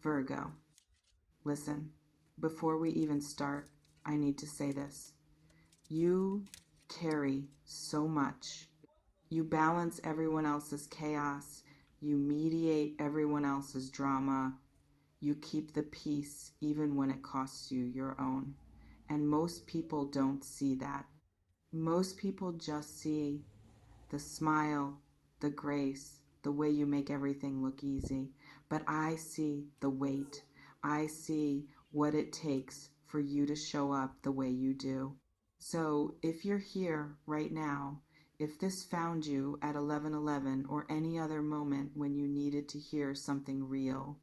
Virgo, listen, before we even start, I need to say this. You carry so much. You balance everyone else's chaos. You mediate everyone else's drama. You keep the peace even when it costs you your own. And most people don't see that. Most people just see the smile, the grace, the way you make everything look easy. But I see the weight. I see what it takes for you to show up the way you do. So if you're here right now, if this found you at 11:11 or any other moment when you needed to hear something real,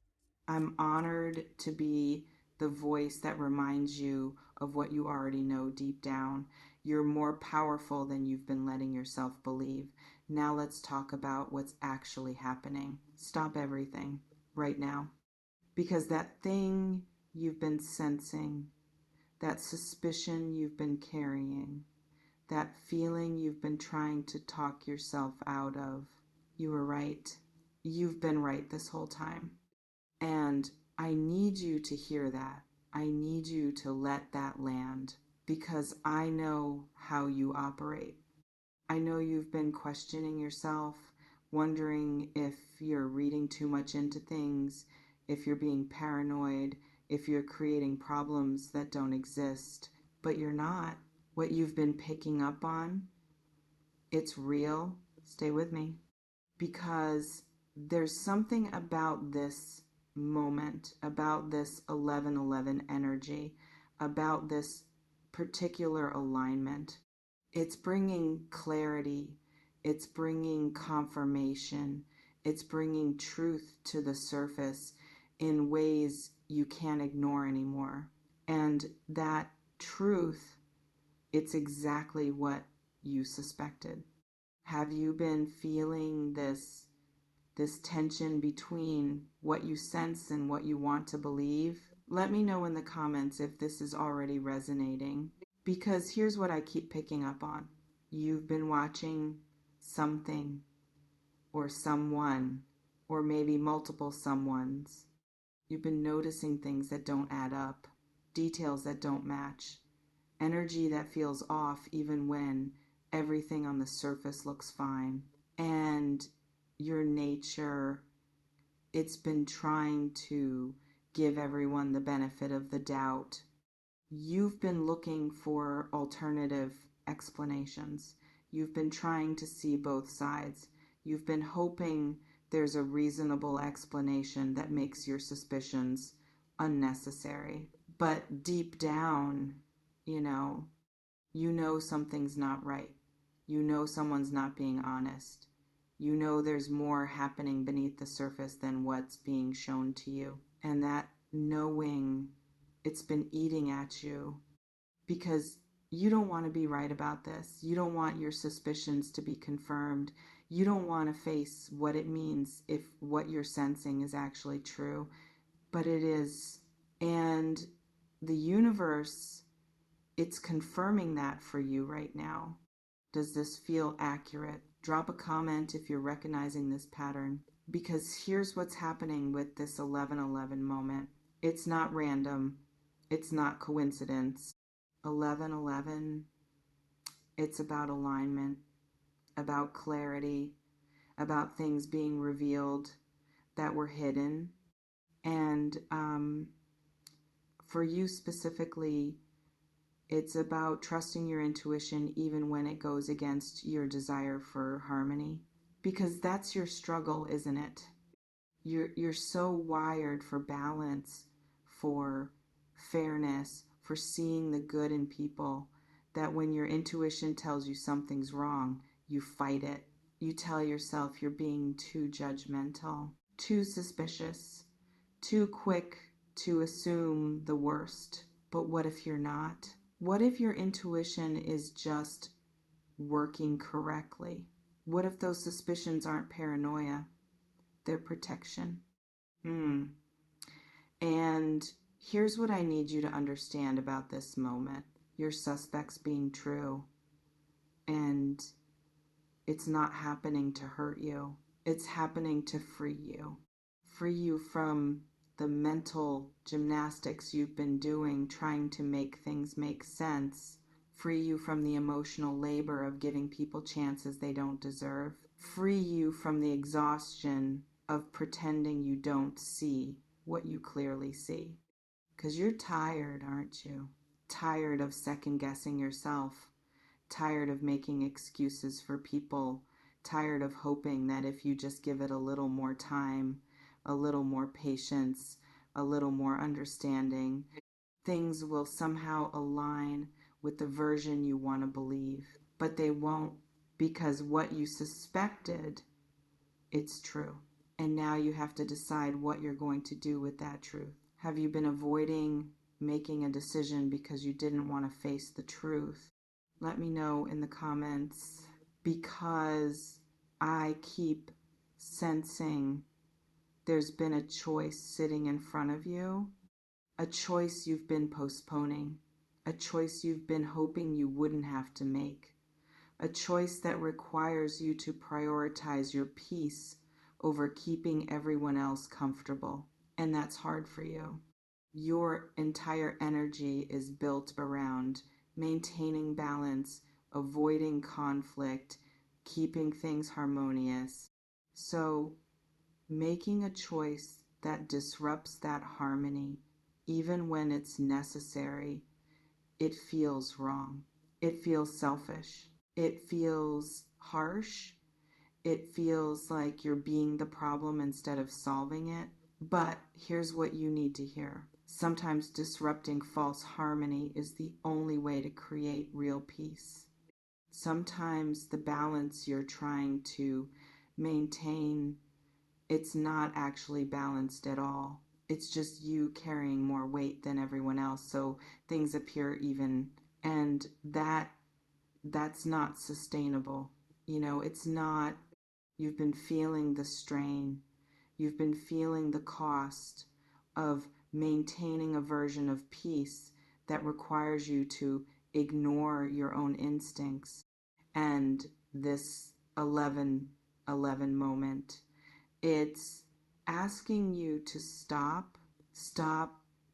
I'm honored to be the voice that reminds you of what you already know deep down. You're more powerful than you've been letting yourself believe. Now let's talk about what's actually happening. Stop everything right now. Because that thing you've been sensing, that suspicion you've been carrying, that feeling you've been trying to talk yourself out of, you were right. You've been right this whole time. And I need you to hear that. I need you to let that land because I know how you operate. I know you've been questioning yourself, wondering if you're reading too much into things, if you're being paranoid, if you're creating problems that don't exist, but you're not. What you've been picking up on, it's real. Stay with me. Because there's something about this moment, about this 11:11 energy, about this particular alignment. It's bringing clarity, it's bringing confirmation, it's bringing truth to the surface in ways you can't ignore anymore. And that truth, it's exactly what you suspected. Have you been feeling this tension between what you sense and what you want to believe? Let me know in the comments if this is already resonating. Because here's what I keep picking up on. You've been watching something or someone or maybe multiple someones. You've been noticing things that don't add up, details that don't match, energy that feels off even when everything on the surface looks fine. And your nature, it's been trying to give everyone the benefit of the doubt. You've been looking for alternative explanations. You've been trying to see both sides. You've been hoping there's a reasonable explanation that makes your suspicions unnecessary. But deep down, you know something's not right. You know someone's not being honest. You know there's more happening beneath the surface than what's being shown to you. And that knowing, it's been eating at you because you don't want to be right about this. You don't want your suspicions to be confirmed. You don't want to face what it means if what you're sensing is actually true. But it is. And the universe, it's confirming that for you right now. Does this feel accurate? Drop a comment if you're recognizing this pattern. Because here's what's happening with this 11:11 moment. It's not random. It's not coincidence. 11:11, it's about alignment, about clarity, about things being revealed that were hidden. And for you specifically, it's about trusting your intuition even when it goes against your desire for harmony. Because that's your struggle, isn't it? You're so wired for balance, for fairness, for seeing the good in people, that when your intuition tells you something's wrong, you fight it. You tell yourself you're being too judgmental, too suspicious, too quick to assume the worst. But what if you're not? What if your intuition is just working correctly? What if those suspicions aren't paranoia? They're protection. And here's what I need you to understand about this moment. Your suspects being true. And it's not happening to hurt you. It's happening to free you. Free you from the mental gymnastics you've been doing trying to make things make sense, free you from the emotional labor of giving people chances they don't deserve, free you from the exhaustion of pretending you don't see what you clearly see. Because you're tired, aren't you? Tired of second guessing yourself, tired of making excuses for people, tired of hoping that if you just give it a little more time, a little more patience, a little more understanding, things will somehow align with the version you want to believe. But they won't, because what you suspected, it's true. And now you have to decide what you're going to do with that truth. Have you been avoiding making a decision because you didn't want to face the truth? Let me know in the comments, because I keep sensing there's been a choice sitting in front of you, a choice you've been postponing, a choice you've been hoping you wouldn't have to make, a choice that requires you to prioritize your peace over keeping everyone else comfortable. And that's hard for you. Your entire energy is built around maintaining balance, avoiding conflict, keeping things harmonious. So making a choice that disrupts that harmony, even when it's necessary, it feels wrong. It feels selfish. It feels harsh. It feels like you're being the problem instead of solving it. But here's what you need to hear. Sometimes disrupting false harmony is the only way to create real peace. Sometimes the balance you're trying to maintain, it's not actually balanced at all. It's just you carrying more weight than everyone else, so things appear even. And that's not sustainable. It's not. You've been feeling the strain. You've been feeling the cost of maintaining a version of peace that requires you to ignore your own instincts. And this 11:11 moment, it's asking you to stop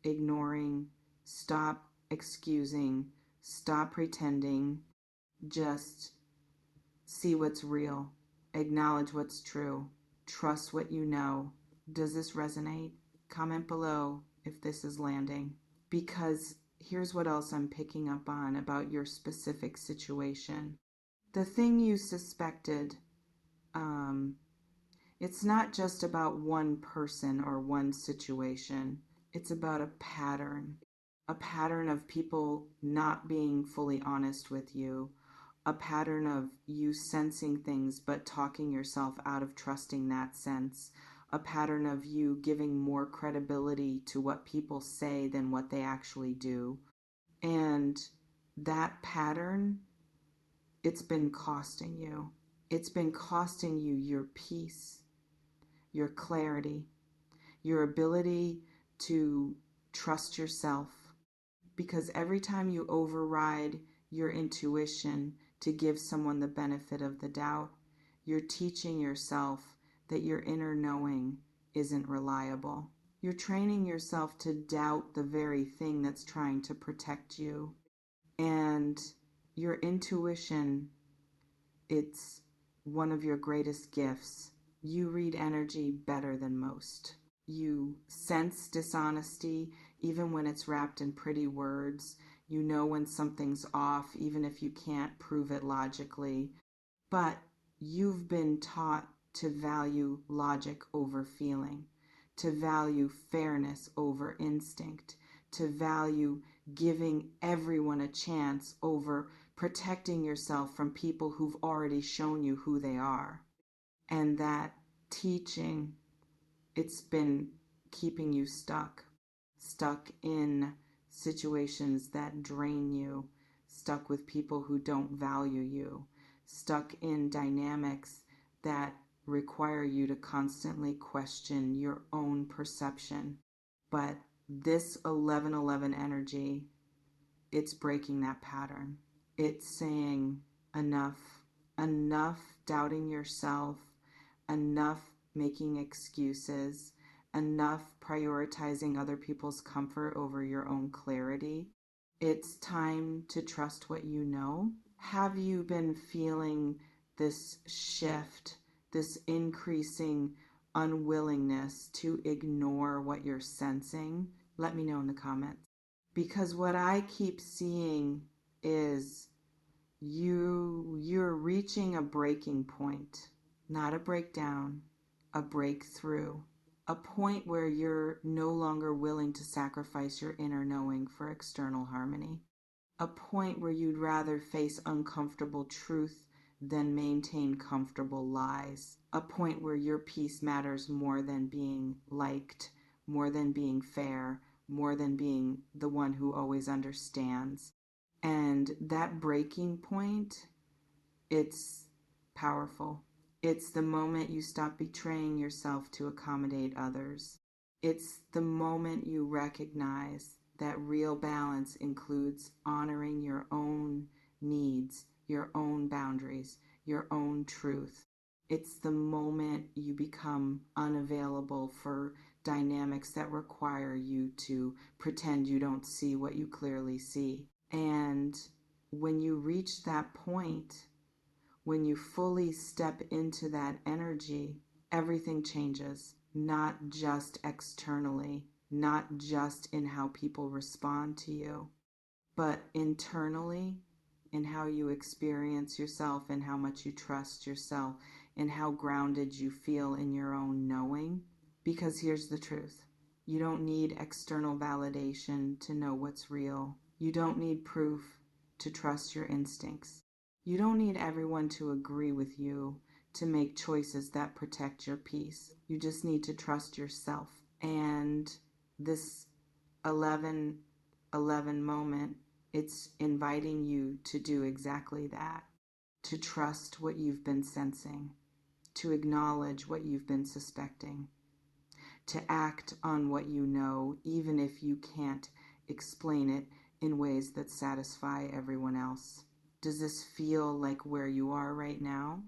ignoring, stop excusing, stop pretending, just see what's real, acknowledge what's true, trust what you know. Does this resonate? Comment below if this is landing. Because here's what else I'm picking up on about your specific situation. The thing you suspected, it's not just about one person or one situation. It's about a pattern of people not being fully honest with you, a pattern of you sensing things but talking yourself out of trusting that sense, a pattern of you giving more credibility to what people say than what they actually do. And that pattern, it's been costing you. It's been costing you your peace, your clarity, your ability to trust yourself. Because every time you override your intuition to give someone the benefit of the doubt, you're teaching yourself that your inner knowing isn't reliable. You're training yourself to doubt the very thing that's trying to protect you. And your intuition, it's one of your greatest gifts. You read energy better than most. You sense dishonesty even when it's wrapped in pretty words. You know when something's off even if you can't prove it logically. But you've been taught to value logic over feeling, to value fairness over instinct, to value giving everyone a chance over protecting yourself from people who've already shown you who they are. And that teaching, it's been keeping you stuck in situations that drain you, stuck with people who don't value you, stuck in dynamics that require you to constantly question your own perception. But this 11:11 energy, it's breaking that pattern. It's saying enough doubting yourself, enough making excuses, enough prioritizing other people's comfort over your own clarity. It's time to trust what you know. Have you been feeling this shift, this increasing unwillingness to ignore what you're sensing? Let me know in the comments. Because what I keep seeing is you're reaching a breaking point, not a breakdown, a breakthrough, a point where you're no longer willing to sacrifice your inner knowing for external harmony, a point where you'd rather face uncomfortable truth than maintain comfortable lies, a point where your peace matters more than being liked, more than being fair, more than being the one who always understands. And that breaking point, it's powerful. It's the moment you stop betraying yourself to accommodate others. It's the moment you recognize that real balance includes honoring your own needs, your own boundaries, your own truth. It's the moment you become unavailable for dynamics that require you to pretend you don't see what you clearly see. And when you reach that point, when you fully step into that energy, everything changes, not just externally, not just in how people respond to you, but internally in how you experience yourself and how much you trust yourself and how grounded you feel in your own knowing. Because here's the truth. You don't need external validation to know what's real. You don't need proof to trust your instincts. You don't need everyone to agree with you to make choices that protect your peace. You just need to trust yourself. And this 11/11 moment, it's inviting you to do exactly that, to trust what you've been sensing, to acknowledge what you've been suspecting, to act on what you know, even if you can't explain it in ways that satisfy everyone else. Does this feel like where you are right now?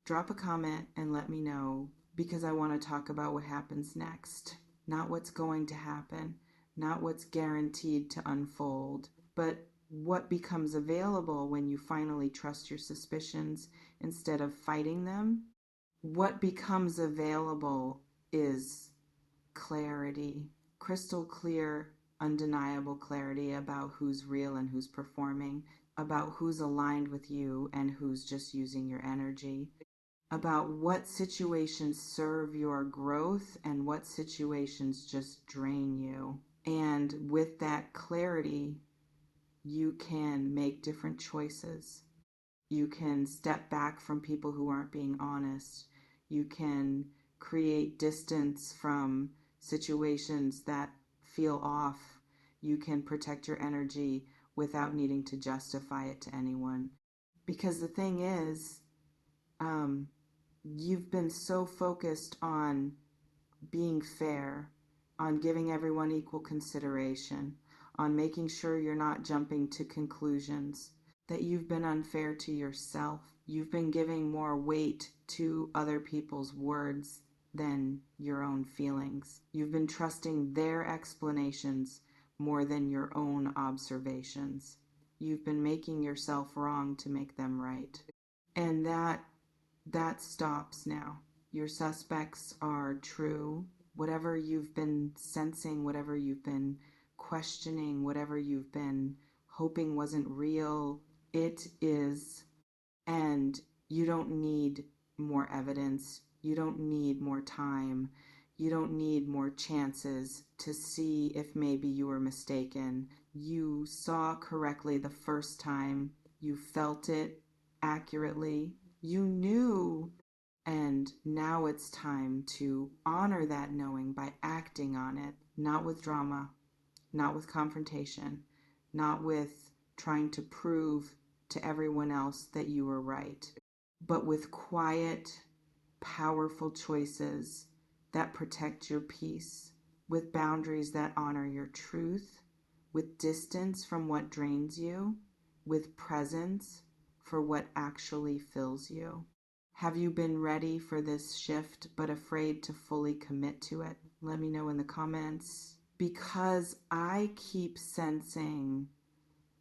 Drop a comment and let me know, because I want to talk about what happens next. Not what's going to happen, not what's guaranteed to unfold, but what becomes available when you finally trust your suspicions instead of fighting them. What becomes available is clarity, crystal clear, undeniable clarity about who's real and who's performing, about who's aligned with you and who's just using your energy, about what situations serve your growth and what situations just drain you. And with that clarity, you can make different choices. You can step back from people who aren't being honest. You can create distance from situations that feel off. You can protect your energy without needing to justify it to anyone. Because the thing is, you've been so focused on being fair, on giving everyone equal consideration, on making sure you're not jumping to conclusions, that you've been unfair to yourself. You've been giving more weight to other people's words than your own feelings. You've been trusting their explanations more than your own observations. You've been making yourself wrong to make them right. And that stops now. Your suspects are true. Whatever you've been sensing, whatever you've been questioning, whatever you've been hoping wasn't real, it is. And you don't need more evidence. You don't need more time. You don't need more chances to see if maybe you were mistaken. You saw correctly the first time. You felt it accurately. You knew. And now it's time to honor that knowing by acting on it, not with drama, not with confrontation, not with trying to prove to everyone else that you were right, but with quiet, powerful choices that protect your peace, with boundaries that honor your truth, with distance from what drains you, with presence for what actually fills you. Have you been ready for this shift but afraid to fully commit to it? Let me know in the comments. Because I keep sensing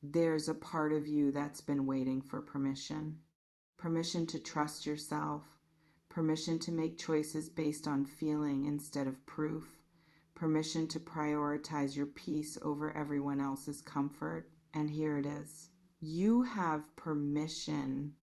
there's a part of you that's been waiting for permission. Permission to trust yourself. Permission to make choices based on feeling instead of proof. Permission to prioritize your peace over everyone else's comfort. And here it is. You have permission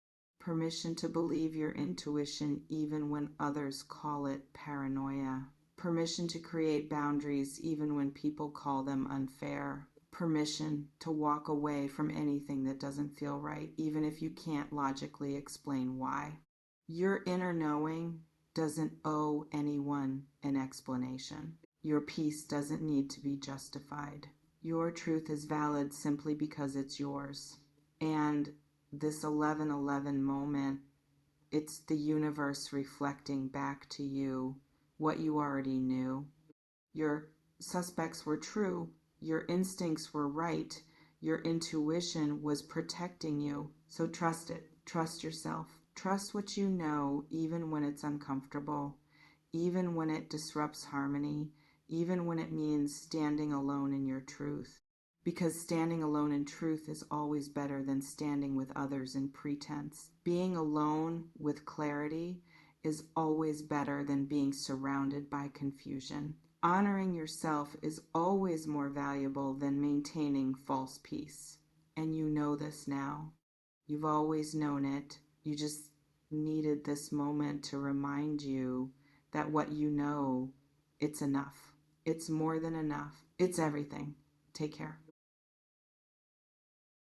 to believe your intuition even when others call it paranoia. Permission to create boundaries even when people call them unfair. Permission to walk away from anything that doesn't feel right, even if you can't logically explain why. Your inner knowing doesn't owe anyone an explanation. Your peace doesn't need to be justified. Your truth is valid simply because it's yours. And this 11:11 moment, it's the universe reflecting back to you what you already knew. Your suspects were true. Your instincts were right. Your intuition was protecting you. So trust it. Trust yourself. Trust what you know, even when it's uncomfortable, even when it disrupts harmony, even when it means standing alone in your truth. Because standing alone in truth is always better than standing with others in pretense. Being alone with clarity is always better than being surrounded by confusion. Honoring yourself is always more valuable than maintaining false peace. And you know this now. You've always known it. You just needed this moment to remind you that what you know, it's enough. It's more than enough. It's everything. Take care.